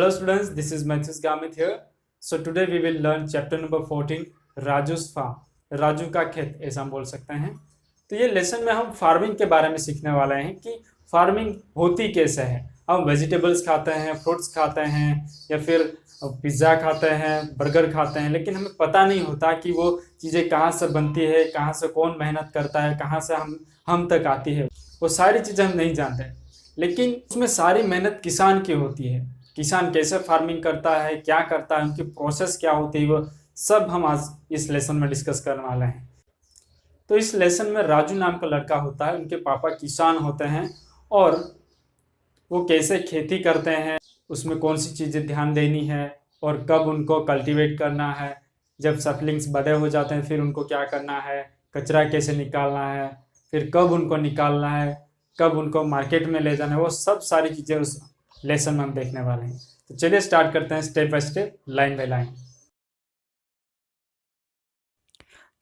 Hello students, this is Mathis Gamit here. So today we will learn chapter number 14, Raju's farm. Raju का खेत ऐसा हम बोल सकते हैं। तो ये लेसन में हम फार्मिंग के बारे में सीखने वाले हैं कि फार्मिंग होती कैसे है। हम वेजिटेबल्स खाते हैं, फ्रूट्स खाते हैं या फिर पिज़्ज़ा खाते हैं, बर्गर खाते हैं, लेकिन हमें पता नहीं होता कि वो चीज़ें कहाँ से बनती है, कहाँ से कौन मेहनत करता है, कहाँ से हम तक आती है। वो सारी चीज़ें हम नहीं जानते, लेकिन उसमें सारी मेहनत किसान की होती है। किसान कैसे फार्मिंग करता है, क्या करता है, उनकी प्रोसेस क्या होती है, वो सब हम आज इस लेसन में डिस्कस करने वाले हैं। तो इस लेसन में राजू नाम का लड़का होता है, उनके पापा किसान होते हैं और वो कैसे खेती करते हैं, उसमें कौन सी चीज़ें ध्यान देनी है और कब उनको कल्टीवेट करना है, जब सप्लिंग्स बड़े हो जाते हैं फिर उनको क्या करना है, कचरा कैसे निकालना है, फिर कब उनको निकालना है, कब उनको मार्केट में ले जाना है, वो सब सारी चीज़ें उस लेसन में हम देखने वाले हैं। तो चलिए स्टार्ट करते हैं step by step, line by line.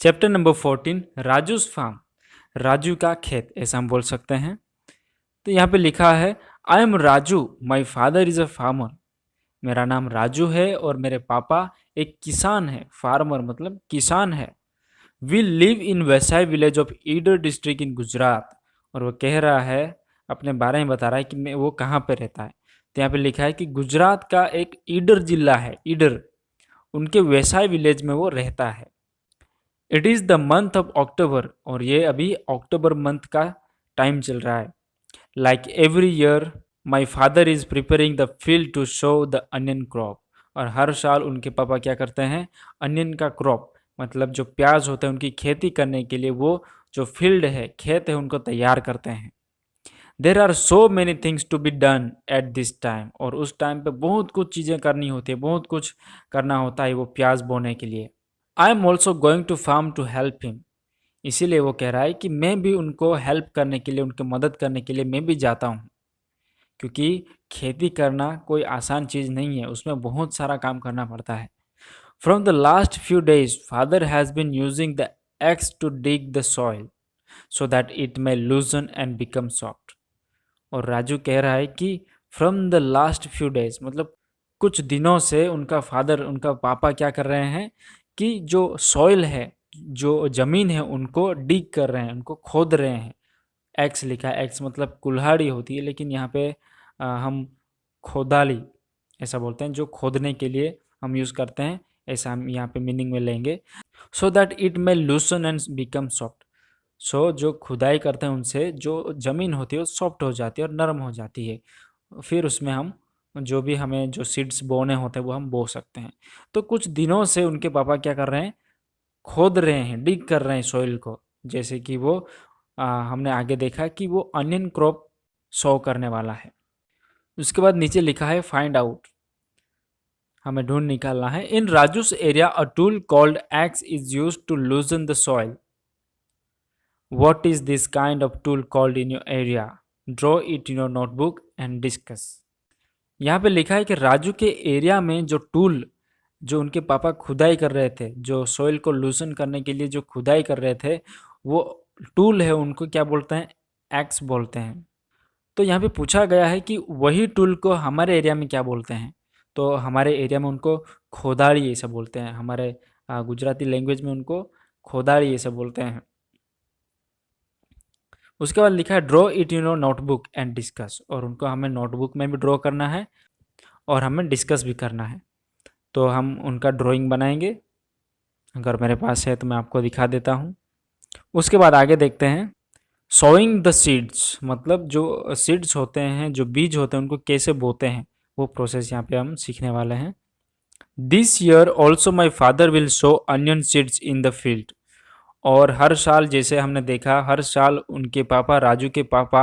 Chapter number 14, Raju's farm, Raju का खेत ऐसा हम बोल सकते हैं। तो यहाँ पे लिखा है, I am Raju, my father is a farmer. मेरा नाम राजू है और मेरे पापा एक किसान है। फार्मर मतलब किसान है। We live in Vasai village of Idar district in Gujarat. और वो कह रहा है, अपने बारे में बता रहा है कि वो कहाँ पे रहता है। तो यहाँ पे लिखा है कि गुजरात का एक ईडर जिला है, ईडर, उनके वैसाई विलेज में वो रहता है। It is the month of October, और ये अभी अक्टूबर मंथ का टाइम चल रहा है। Like every year my father is preparing the field to sow the onion crop. और हर साल उनके पापा क्या करते हैं, अनियन का क्रॉप मतलब जो प्याज होते हैं उनकी खेती करने के लिए वो जो फील्ड है, खेत है, उनको तैयार करते हैं। There are so many things to be done at this time. और उस टाइम पे बहुत कुछ चीज़ें करनी होती है, बहुत कुछ करना होता है वो प्याज बोने के लिए। I am also going to farm to help him. इसीलिए वो कह रहा है कि मैं भी उनको हेल्प करने के लिए, उनकी मदद करने के लिए मैं भी जाता हूँ, क्योंकि खेती करना कोई आसान चीज़ नहीं है, उसमें बहुत सारा काम करना पड़ता है। From the last few days father has been using the axe to dig the soil so that it may loosen and become soft. और राजू कह रहा है कि from the last few days मतलब कुछ दिनों से उनका फादर, उनका पापा क्या कर रहे हैं कि जो सॉइल है, जो ज़मीन है, उनको डिग कर रहे हैं, उनको खोद रहे हैं। एक्स लिखा है, एक्स मतलब कुल्हाड़ी होती है, लेकिन यहाँ पे हम खोदाली ऐसा बोलते हैं, जो खोदने के लिए हम यूज़ करते हैं, ऐसा हम यहाँ पे मीनिंग में लेंगे। So that it may loosen and become soft. So जो खुदाई करते हैं उनसे जो ज़मीन होती है वो सॉफ्ट हो जाती है और नरम हो जाती है। फिर उसमें हम जो भी हमें जो सीड्स बोने होते हैं वो हम बो सकते हैं। तो कुछ दिनों से उनके पापा क्या कर रहे हैं, खोद रहे हैं, डिग कर रहे हैं सॉइल को। जैसे कि वो हमने आगे देखा कि वो अनियन क्रॉप सो करने वाला है। उसके बाद नीचे लिखा है फाइंड आउट, हमें ढूंढ निकालना है। In Raju's area a tool called axe is used to loosen the soil. What is this kind of tool called in your area? Draw it in your notebook and discuss. यहाँ पे लिखा है कि राजू के एरिया में जो टूल, जो उनके पापा खुदाई कर रहे थे, जो सॉइल को लूसन करने के लिए जो खुदाई कर रहे थे, वो टूल है, उनको क्या बोलते हैं, एक्स बोलते हैं। तो यहाँ पे पूछा गया है कि वही टूल को हमारे एरिया में क्या बोलते हैं। तो हमारे एरिया में उनको खोदाड़ी ऐसा बोलते हैं, हमारे गुजराती लैंग्वेज में उनको खोदाड़ी ऐसा बोलते हैं। उसके बाद लिखा है draw it in your notebook and discuss. और उनको हमें नोटबुक में भी ड्रॉ करना है और हमें डिस्कस भी करना है। तो हम उनका ड्राइंग बनाएंगे, अगर मेरे पास है तो मैं आपको दिखा देता हूँ। उसके बाद आगे देखते हैं सोइंग द सीड्स, मतलब जो सीड्स होते हैं, जो बीज होते हैं, उनको कैसे बोते हैं, वो प्रोसेस यहाँ पे हम सीखने वाले हैं। This year also my father will so onion seeds in the field. और हर साल, जैसे हमने देखा, हर साल उनके पापा, राजू के पापा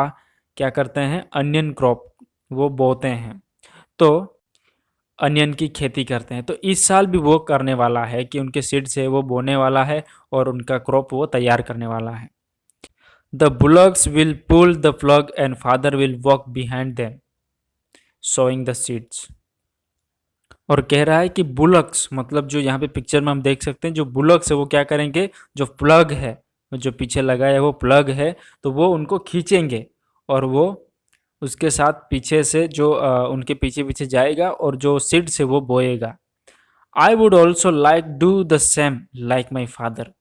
क्या करते हैं, अनियन क्रॉप वो बोते हैं, तो अनियन की खेती करते हैं। तो इस साल भी वो करने वाला है कि उनके सीड से वो बोने वाला है और उनका क्रॉप वो तैयार करने वाला है। The bullocks will pull the plough and father will walk behind them sowing the seeds. और कह रहा है कि बुलक्स मतलब जो यहाँ पे पिक्चर में हम देख सकते हैं, जो बुलक्स है वो क्या करेंगे, जो प्लग है, जो पीछे लगा है वो प्लग है, तो वो उनको खींचेंगे और वो उसके साथ पीछे से जो उनके पीछे पीछे जाएगा और जो सीड से वो बोएगा। I would also like do the same like my father.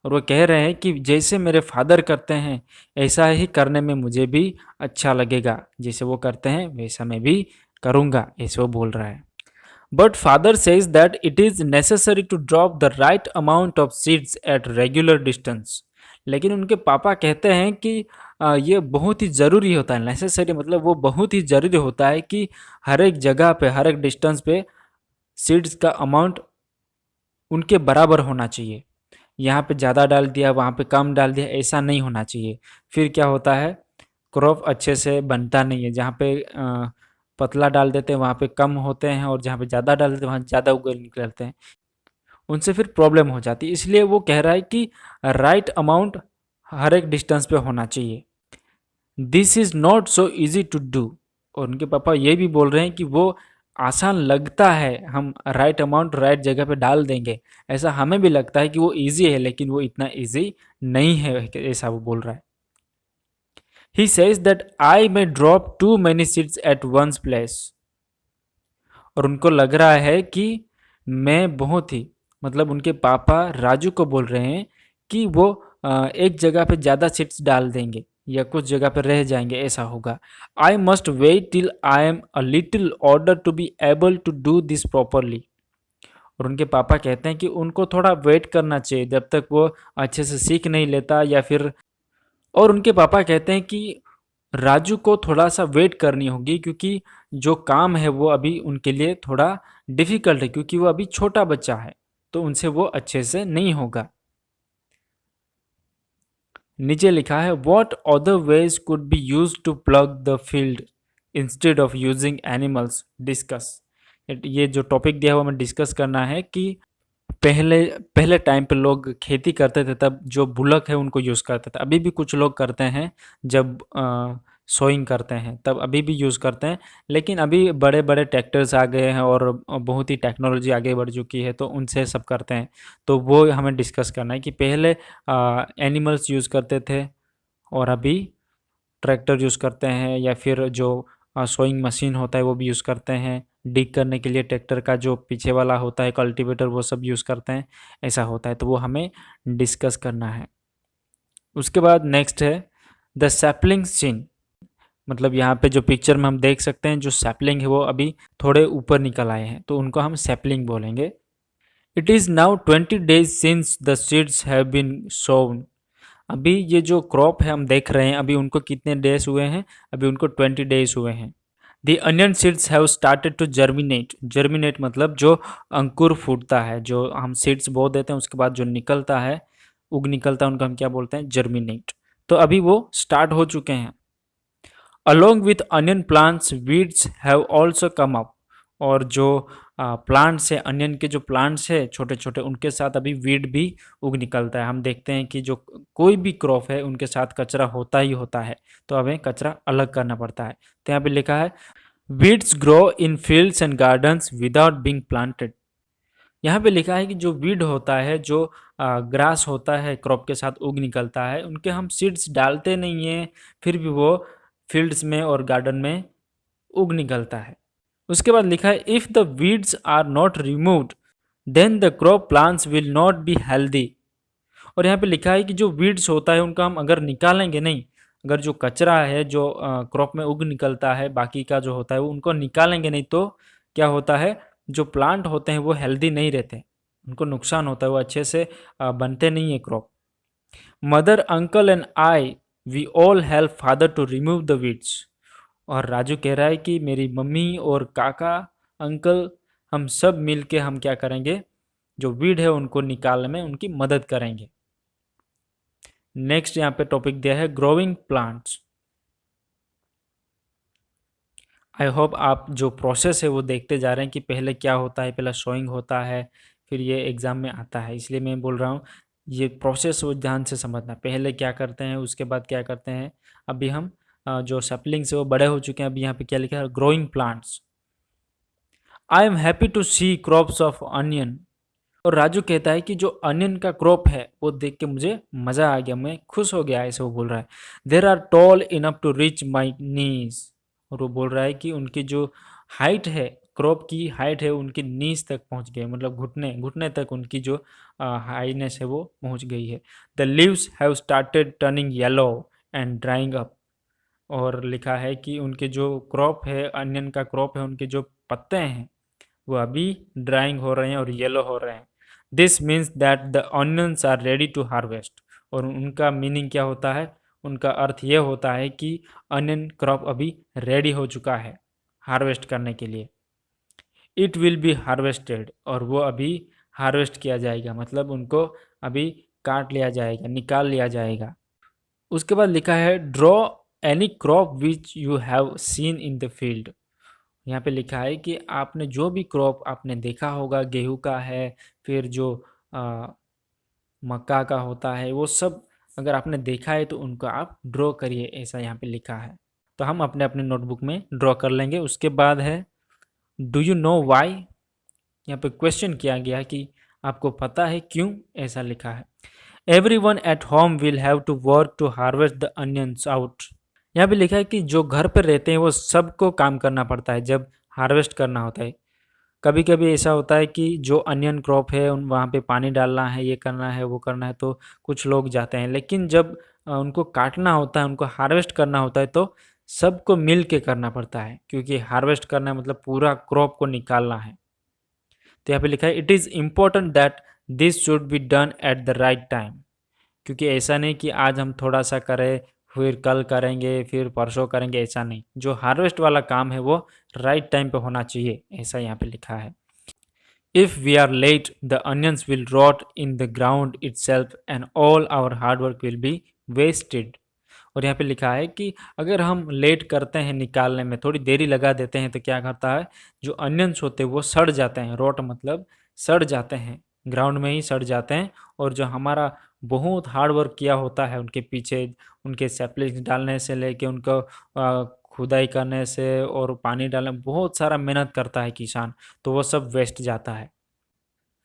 और वो कह रहे हैं कि जैसे मेरे फादर करते हैं ऐसा ही करने में मुझे भी अच्छा लगेगा, जैसे वो करते हैं वैसा मैं भी करूँगा, ऐसे वो बोल रहा है। But father says that it is necessary to drop the right amount of seeds at regular distance. लेकिन उनके पापा कहते हैं कि ये बहुत ही ज़रूरी होता है। नेसेसरी मतलब वो बहुत ही ज़रूरी होता है कि हर एक जगह पे, हर एक डिस्टेंस पे सीड्स का अमाउंट उनके बराबर होना चाहिए। यहाँ पे ज़्यादा डाल दिया, वहाँ पे कम डाल दिया, ऐसा नहीं होना चाहिए। फिर क्या होता है, क्रॉप अच्छे से बनता नहीं है। जहाँ पे पतला डाल देते हैं वहाँ पे कम होते हैं, और जहाँ पे ज़्यादा डाल देते हैं वहाँ ज़्यादा उग निकलते हैं। उनसे फिर प्रॉब्लम हो जाती है। इसलिए वो कह रहा है कि राइट अमाउंट हर एक डिस्टेंस पे होना चाहिए। This is not so easy to do. और उनके पापा ये भी बोल रहे हैं कि वो आसान लगता है, हम राइट अमाउंट राइट जगह पे डाल देंगे, ऐसा हमें भी लगता है कि वो इजी है, लेकिन वो इतना इजी नहीं है, ऐसा वो बोल रहा है। He says that I may drop too many seeds at once place. और उनको लग रहा है कि मैं बहुत ही, मतलब उनके पापा राजू को बोल रहे हैं कि वो एक जगह पे ज़्यादा सीड्स डाल देंगे या कुछ जगह पे रह जाएंगे, ऐसा होगा। I must wait till I am a little older to be able to do this properly. और उनके पापा कहते हैं कि उनको थोड़ा वेट करना चाहिए जब तक वो अच्छे से सीख नहीं लेता, या फिर, और उनके पापा कहते हैं कि राजू को थोड़ा सा वेट करनी होगी, क्योंकि जो काम है वो अभी उनके लिए थोड़ा डिफ़िकल्ट है, क्योंकि वो अभी छोटा बच्चा है, तो उनसे वो अच्छे से नहीं होगा। नीचे लिखा है what other ways could be used to plough the field instead of using animals, discuss. ये जो टॉपिक दिया हुआ हमें डिस्कस करना है कि पहले पहले टाइम पे लोग खेती करते थे तब जो बुलक है उनको यूज़ करते थे। अभी भी कुछ लोग करते हैं, जब सोइंग करते हैं तब अभी भी यूज़ करते हैं। लेकिन अभी बड़े बड़े ट्रैक्टर्स आ गए हैं और बहुत ही टेक्नोलॉजी आगे बढ़ चुकी है, तो उनसे सब करते हैं। तो वो हमें डिस्कस करना है कि पहले एनिमल्स यूज़ करते थे और अभी ट्रैक्टर यूज़ करते हैं, या फिर जो सोइंग मशीन होता है वो भी यूज़ करते हैं। डिग करने के लिए ट्रैक्टर का जो पीछे वाला होता है कल्टीवेटर, वो सब यूज़ करते हैं, ऐसा होता है। तो वो हमें डिस्कस करना है। उसके बाद नेक्स्ट है द सैपलिंग सीन। मतलब यहाँ पे जो पिक्चर में हम देख सकते हैं, जो सैपलिंग है वो अभी थोड़े ऊपर निकल आए हैं, तो उनको हम सैपलिंग बोलेंगे। It is now 20 days since the seeds have been sown. अभी ये जो क्रॉप है हम देख रहे हैं, अभी उनको कितने डेज हुए हैं, अभी उनको 20 days हुए हैं। The onion seeds have started to germinate. Germinate मतलब जो अंकुर फूटता है, जो हम सीड्स बो देते हैं उसके बाद जो निकलता है, उग निकलता है, उनको हम क्या बोलते हैं, जर्मिनेट। तो अभी वो स्टार्ट हो चुके हैं। Along with onion plants weeds have also come up. और जो प्लांट्स है, अनियन के जो प्लांट्स है छोटे छोटे, उनके साथ अभी वीड भी उग निकलता है। हम देखते हैं कि जो कोई भी क्रॉप है उनके साथ कचरा होता ही होता है, तो हमें कचरा अलग करना पड़ता है। तो यहाँ पे लिखा है weeds grow in fields and gardens without being planted. यहाँ पे लिखा है कि जो वीड होता है, जो ग्रास होता है क्रॉप के साथ उग निकलता है, उनके हम सीड्स डालते नहीं हैं, फिर भी वो फील्ड्स में और गार्डन में उग निकलता है। उसके बाद लिखा है if the weeds are not removed then the crop plants will not be healthy. और यहाँ पे लिखा है कि जो वीड्स होता है उनका हम अगर निकालेंगे नहीं, अगर जो कचरा है जो क्रॉप में उग निकलता है बाकी का जो होता है वो उनको निकालेंगे नहीं, तो क्या होता है, जो प्लांट होते हैं वो हेल्दी नहीं रहते, उनको नुकसान होता है, वो अच्छे से बनते नहीं है crop. Mother, uncle and I we all help father to remove the weeds. और राजू कह रहा है कि मेरी मम्मी और काका, अंकल, हम सब मिल के हम क्या करेंगे, जो वीड है उनको निकालने में उनकी मदद करेंगे। नेक्स्ट यहाँ पे टॉपिक दिया है ग्रोइंग प्लांट्स। आई होप आप जो प्रोसेस है वो देखते जा रहे हैं कि पहले क्या होता है, पहले शोइंग होता है, फिर ये एग्ज़ाम में आता है, इसलिए मैं बोल रहा हूँ ये प्रोसेस वो ध्यान से समझना, पहले क्या करते हैं उसके बाद क्या करते हैं। अभी हम जो सैपलिंग्स है वो बड़े हो चुके हैं। अभी यहाँ पे क्या लिखा है, growing plants. I am happy to see crops of onion और राजू कहता है कि जो अनियन का क्रॉप है वो देख के मुझे मज़ा आ गया, मैं खुश हो गया, ऐसे वो बोल रहा है। There are tall enough to reach my knees, और वो बोल रहा है कि उनकी जो हाइट है, क्रॉप की हाइट है उनकी नीज तक पहुंच गई, मतलब घुटने घुटने तक उनकी जो हाईनेस है वो पहुंच गई है। The leaves have started turning yellow and drawing up, और लिखा है कि उनके जो क्रॉप है, अनियन का क्रॉप है, उनके जो पत्ते हैं वो अभी ड्राइंग हो रहे हैं और येलो हो रहे हैं। This means that the onions are ready to harvest, और उनका मीनिंग क्या होता है, उनका अर्थ ये होता है कि अनियन क्रॉप अभी रेडी हो चुका है हार्वेस्ट करने के लिए। इट विल बी हार्वेस्टेड, और वो अभी हार्वेस्ट किया जाएगा, मतलब उनको अभी काट लिया जाएगा, निकाल लिया जाएगा। उसके बाद लिखा है draw any crop which you have seen in the field. यहाँ पे लिखा है कि आपने जो भी क्रॉप आपने देखा होगा, गेहूं का है, फिर जो आ, मक्का का होता है, वो सब अगर आपने देखा है तो उनको आप ड्रॉ करिए, ऐसा यहाँ पे लिखा है। तो हम अपने अपने नोटबुक में ड्रॉ कर लेंगे। उसके बाद है डू यू नो वाई, यहाँ पे क्वेश्चन किया गया कि आपको पता है क्यों ऐसा लिखा है। Every one at home will have to work to harvest the onions out. यहाँ पे लिखा है कि जो घर पर रहते हैं वो सबको काम करना पड़ता है जब हार्वेस्ट करना होता है। कभी कभी ऐसा होता है कि जो अनियन क्रॉप है उन वहाँ पे पानी डालना है, ये करना है, वो करना है, तो कुछ लोग जाते हैं, लेकिन जब उनको काटना होता है, उनको हार्वेस्ट करना होता है, तो सबको मिल के करना पड़ता है, क्योंकि हार्वेस्ट करना है मतलब पूरा क्रॉप को निकालना है। तो यहाँ पे लिखा है it is important that this should be done at the right time, क्योंकि ऐसा नहीं कि आज हम थोड़ा सा करें, फिर कल करेंगे, फिर परसों करेंगे, ऐसा नहीं। जो हार्वेस्ट वाला काम है वो राइट टाइम पे होना चाहिए, ऐसा यहाँ पे लिखा है। If we are late the onions will rot in the ground itself and all our hard work will be wasted. और यहाँ पे लिखा है कि अगर हम लेट करते हैं निकालने में, थोड़ी देरी लगा देते हैं, तो क्या करता है, जो अनियंस होते हैं वो सड़ जाते हैं, रोट मतलब सड़ जाते हैं, ग्राउंड में ही सड़ जाते हैं। और जो हमारा बहुत हार्ड वर्क किया होता है उनके पीछे, उनके सैपलिंग्स डालने से लेके उनको खुदाई करने से और पानी डालने, बहुत सारा मेहनत करता है किसान, तो वो सब वेस्ट जाता है।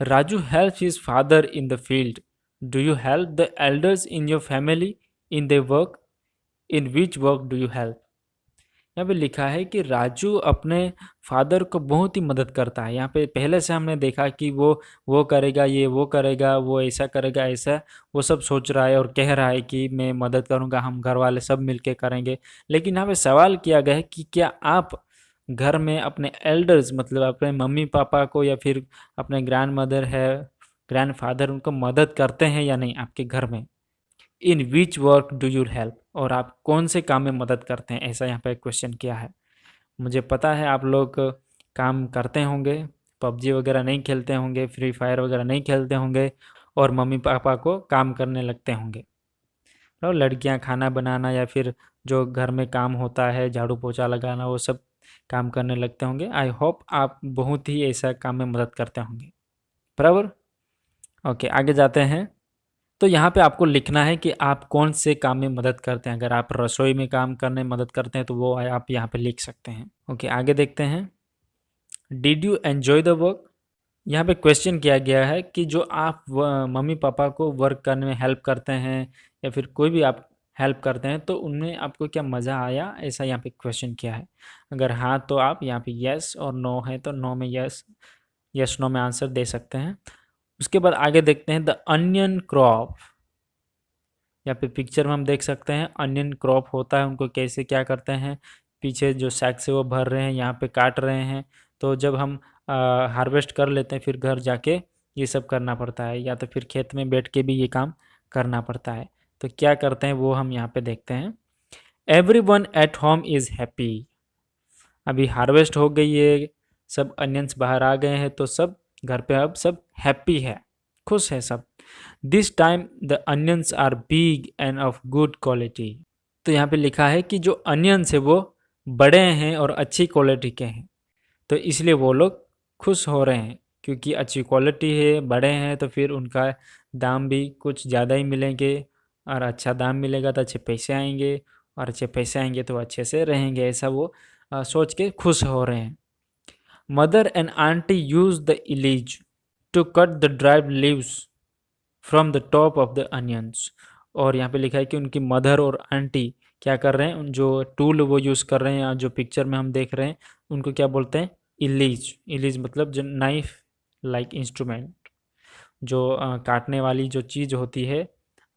Raju help his father in the field. Do you help the elders in your family in the work, in which work do you help. यहाँ पे लिखा है कि राजू अपने फादर को बहुत ही मदद करता है। यहाँ पे पहले से हमने देखा कि वो करेगा, ये वो करेगा, वो ऐसा करेगा, ऐसा वो सब सोच रहा है और कह रहा है कि मैं मदद करूँगा, हम घर वाले सब मिलके करेंगे। लेकिन यहाँ पे सवाल किया गया है कि क्या आप घर में अपने एल्डर्स, मतलब अपने मम्मी पापा को या फिर अपने ग्रैंड मदर है, ग्रैंड फादर, उनको मदद करते हैं या नहीं आपके घर में। In which work do you help, और आप कौन से काम में मदद करते हैं, ऐसा यहाँ पे क्वेश्चन किया है। मुझे पता है आप लोग काम करते होंगे, पबजी वगैरह नहीं खेलते होंगे, फ्री फायर वगैरह नहीं खेलते होंगे, और मम्मी पापा को काम करने लगते होंगे। और लड़कियां खाना बनाना या फिर जो घर में काम होता है, झाड़ू पोछा लगाना, वो सब काम करने लगते होंगे। आई होप आप बहुत ही ऐसा काम में मदद करते होंगे, बराबर। ओके, आगे जाते हैं। तो यहाँ पे आपको लिखना है कि आप कौन से काम में मदद करते हैं। अगर आप रसोई में काम करने में मदद करते हैं तो वो आप यहाँ पे लिख सकते हैं। ओके, आगे देखते हैं। Did you enjoy the work. यहाँ पे क्वेश्चन किया गया है कि जो आप मम्मी पापा को वर्क करने में हेल्प करते हैं या फिर कोई भी आप हेल्प करते हैं, तो उनमें आपको क्या मज़ा आया, ऐसा यहाँ पे क्वेश्चन किया है। अगर हाँ तो आप यहाँ पे यस, और नो है तो नो में यस, यस नो में आंसर दे सकते हैं। उसके बाद आगे देखते हैं द अनियन क्रॉप। यहाँ पे पिक्चर में हम देख सकते हैं अनियन क्रॉप होता है, उनको कैसे क्या करते हैं, पीछे जो सैक से वो भर रहे हैं, यहाँ पे काट रहे हैं। तो जब हम हार्वेस्ट कर लेते हैं फिर घर जाके ये सब करना पड़ता है, या तो फिर खेत में बैठ के भी ये काम करना पड़ता है। तो क्या करते हैं वो हम यहाँ पे देखते हैं। Every one at home is happy. अभी हार्वेस्ट हो गई है, सब अनियंस बाहर आ गए हैं, तो सब घर पे अब सब हैप्पी है, खुश है सब। This time the onions are big and of good quality. तो यहाँ पे लिखा है कि जो अनियंस है वो बड़े हैं और अच्छी क्वालिटी के हैं, तो इसलिए वो लोग खुश हो रहे हैं, क्योंकि अच्छी क्वालिटी है, बड़े हैं, तो फिर उनका दाम भी कुछ ज़्यादा ही मिलेंगे, और अच्छा दाम मिलेगा तो अच्छे पैसे आएंगे, और अच्छे पैसे आएंगे तो अच्छे से रहेंगे, ऐसा वो सोच के खुश हो रहे हैं। Mother and aunty use the इलीज। To cut the dried leaves from the top of the onions. और यहाँ पे लिखा है कि उनकी मदर और आंटी क्या कर रहे हैं, उन जो टूल वो यूज़ कर रहे हैं या जो पिक्चर में हम देख रहे हैं उनको क्या बोलते हैं, इलीज। इलीज मतलब जो नाइफ लाइक इंस्ट्रूमेंट, जो काटने वाली जो चीज़ होती है,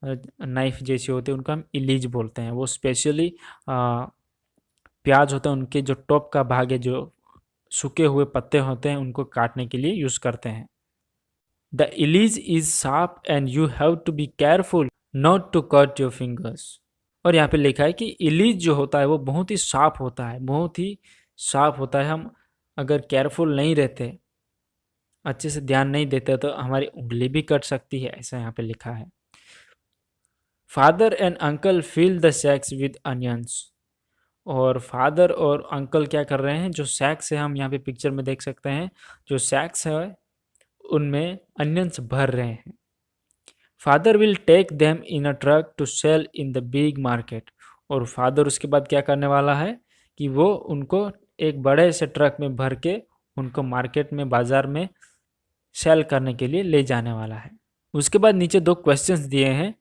नाइफ जैसी होती है, उनको हम इलीज बोलते हैं। वो स्पेशली प्याज होते हैं उनके जो टॉप का भाग है, जो सूखे हुए पत्ते होते हैं, उनको काटने के लिए यूज़ करते हैं। द इलीज is sharp and you have to be careful not to cut your fingers. और यहाँ पे लिखा है कि इलीज जो होता है वो बहुत ही शार्प होता है, बहुत ही शार्प होता है। हम अगर केयरफुल नहीं रहते, अच्छे से ध्यान नहीं देते, तो हमारी उंगली भी कट सकती है, ऐसा यहाँ पे लिखा है। Father and uncle fill the sacks with onions. और फादर और अंकल क्या कर रहे हैं, जो सैक्स है हम यहाँ पे पिक्चर में देख सकते हैं, जो सैक्स है उनमें अनियंस भर रहे हैं। Father will take them in a truck to sell in the big market. और फादर उसके बाद क्या करने वाला है कि वो उनको एक बड़े से ट्रक में भर के उनको मार्केट में, बाजार में सेल करने के लिए ले जाने वाला है। उसके बाद नीचे 2 क्वेश्चंस दिए हैं,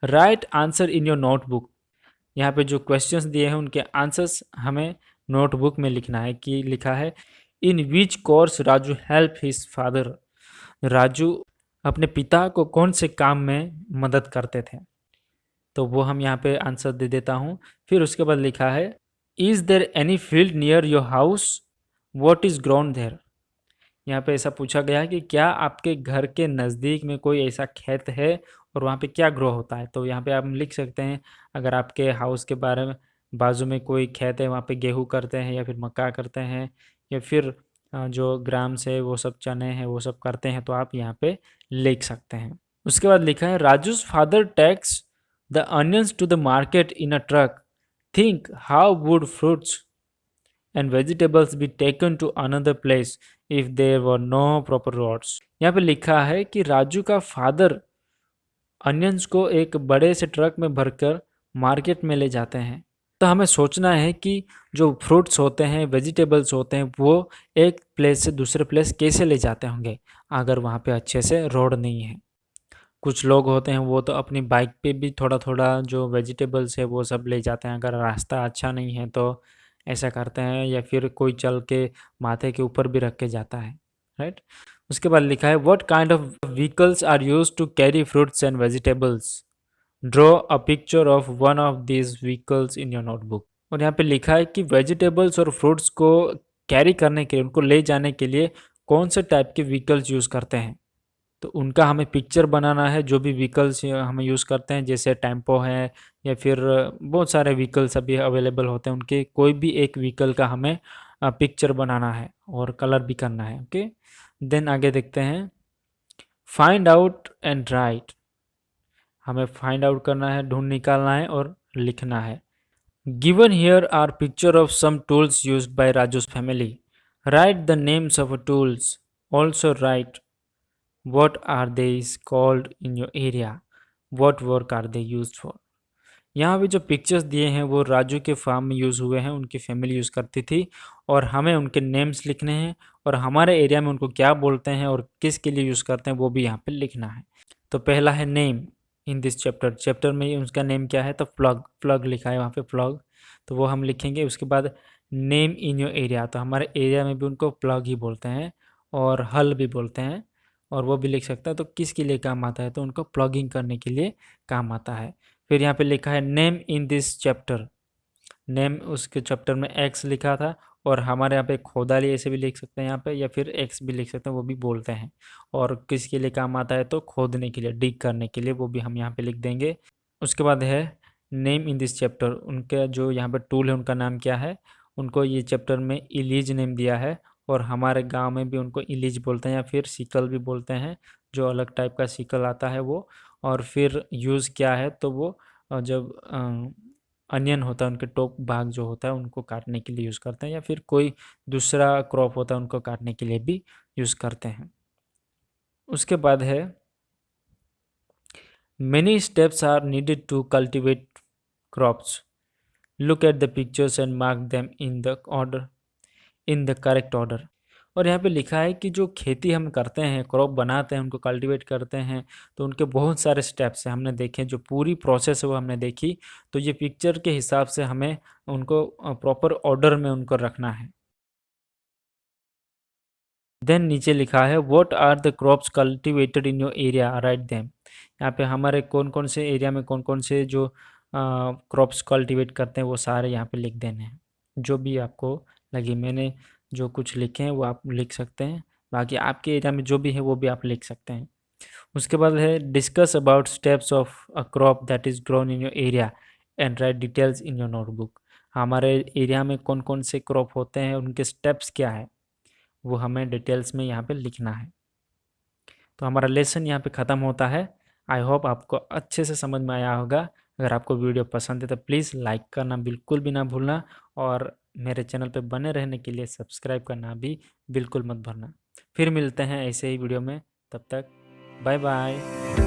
right answer in your notebook. यहाँ पे जो क्वेश्चंस दिए हैं उनके आंसर्स हमें नोटबुक में लिखना है। कि लिखा है, in which course Raju help his father. Raju अपने पिता को कौन से काम में मदद करते थे, तो वो हम यहाँ पे आंसर दे देता हूँ। फिर उसके बाद लिखा है, is there any field near your house, what is grown there. यहाँ पे ऐसा पूछा गया है कि क्या आपके घर के नज़दीक में कोई ऐसा खेत है और वहाँ पे क्या ग्रो होता है। तो यहाँ पे आप लिख सकते हैं, अगर आपके हाउस के बारे में बाजू में कोई खेत है, वहाँ पे गेहूँ करते हैं या फिर मक्का करते हैं, या फिर जो ग्राम्स है वो सब चने हैं वो सब करते हैं, तो आप यहाँ पे लिख सकते हैं। उसके बाद लिखा है, Raju's father takes the onions to the market in a truck, think how would fruits and vegetables be taken to another place if there were no proper roads. यहाँ पे लिखा है कि राजू का फादर अनियंस को एक बड़े से ट्रक में भरकर मार्केट में ले जाते हैं। तो हमें सोचना है कि जो फ्रूट्स होते हैं, वेजिटेबल्स होते हैं, वो एक प्लेस से दूसरे प्लेस कैसे ले जाते होंगे अगर वहाँ पे अच्छे से रोड नहीं है। कुछ लोग होते हैं वो तो अपनी बाइक पे भी थोड़ा थोड़ा जो वेजिटेबल्स है वो सब ले जाते हैं, अगर रास्ता अच्छा नहीं है तो ऐसा करते हैं, या फिर कोई चल के माथे के ऊपर भी रख के जाता है, राइट। उसके बाद लिखा है, what kind of vehicles are used to carry fruits and vegetables, draw a picture of one of these vehicles in your notebook. और यहाँ पे लिखा है कि वेजिटेबल्स और फ्रूट्स को कैरी करने के लिए, उनको ले जाने के लिए कौन से टाइप के व्हीकल्स यूज़ करते हैं, तो उनका हमें पिक्चर बनाना है। जो भी व्हीकल्स हमें यूज़ करते हैं, जैसे टेम्पो है या फिर बहुत सारे व्हीकल्स अभी अवेलेबल होते हैं, उनके कोई भी एक व्हीकल का हमें पिक्चर बनाना है और कलर भी करना है। ओके, देन आगे देखते हैं, फाइंड आउट एंड राइट। हमें फाइंड आउट करना है, ढूंढ निकालना है और लिखना है। Given here are picture of some tools used by Raju's family, write the names of tools, also write what are they called in your area, what work are they used for। यहाँ पे जो पिक्चर्स दिए हैं वो राजू के farm में use हुए हैं, उनकी फैमिली यूज़ करती थी, और हमें उनके नेम्स लिखने हैं और हमारे एरिया में उनको क्या बोलते हैं और किस के लिए यूज़ करते हैं वो भी यहाँ पे लिखना है। तो पहला है name in this chapter, chapter में उसका नेम क्या है, तो प्लग, प्लग लिखा है वहाँ पे प्लग, तो वो हम लिखेंगे। उसके बाद नेम इन योर एरिया, तो हमारे एरिया में भी उनको प्लग ही बोलते हैं और हल भी बोलते हैं, और वो भी लिख सकता है। तो किसके लिए काम आता है, तो उनको प्लगिंग करने के लिए काम आता है। फिर यहाँ पे लिखा है name in this chapter, name उसके चैप्टर में एक्स लिखा था, और हमारे यहाँ पे खोदाली ऐसे भी लिख सकते हैं यहाँ पे, या फिर एक्स भी लिख सकते हैं, वो भी बोलते हैं। और किसके लिए काम आता है, तो खोदने के लिए, डिग करने के लिए, वो भी हम यहाँ पे लिख देंगे। उसके बाद है नेम इन दिस चैप्टर, उनके जो यहाँ पे टूल है उनका नाम क्या है, उनको ये चैप्टर में इलीज नेम दिया है, और हमारे गांव में भी उनको इलीज बोलते हैं या फिर सिकल भी बोलते हैं, जो अलग टाइप का सिकल आता है वो। और फिर यूज़ क्या है, तो वो जब अनियन होता है, उनके टॉप भाग जो होता है उनको काटने के लिए यूज़ करते हैं, या फिर कोई दूसरा क्रॉप होता है उनको काटने के लिए भी यूज़ करते हैं। उसके बाद है, many steps are needed to cultivate crops, look at the pictures and mark them in the order, in the correct order. और यहाँ पे लिखा है कि जो खेती हम करते हैं, क्रॉप बनाते हैं, उनको कल्टीवेट करते हैं, तो उनके बहुत सारे स्टेप्स हैं हमने देखे, जो पूरी प्रोसेस है वो हमने देखी। तो ये पिक्चर के हिसाब से हमें उनको प्रॉपर ऑर्डर में उनको रखना है। देन नीचे लिखा है what are the crops cultivated in your area, write them. यहाँ पे हमारे कौन कौन से एरिया में कौन कौन से जो क्रॉप्स कल्टीवेट करते हैं वो सारे यहाँ पे लिख देने हैं। जो भी आपको लगे, मैंने जो कुछ लिखे हैं वो आप लिख सकते हैं, बाकी आपके एरिया में जो भी है वो भी आप लिख सकते हैं। उसके बाद है discuss about steps of a crop that is grown in your area and right details in your notebook. हमारे एरिया में कौन कौन से क्रॉप होते हैं, उनके स्टेप्स क्या है, वो हमें डिटेल्स में यहाँ पे लिखना है। तो हमारा लेसन यहाँ पे ख़त्म होता है। आई होप आपको अच्छे से समझ में आया होगा। अगर आपको वीडियो पसंद है तो प्लीज़ लाइक करना बिल्कुल भी ना भूलना, और मेरे चैनल पे बने रहने के लिए सब्सक्राइब करना भी बिल्कुल मत भूलना। फिर मिलते हैं ऐसे ही वीडियो में, तब तक बाय बाय।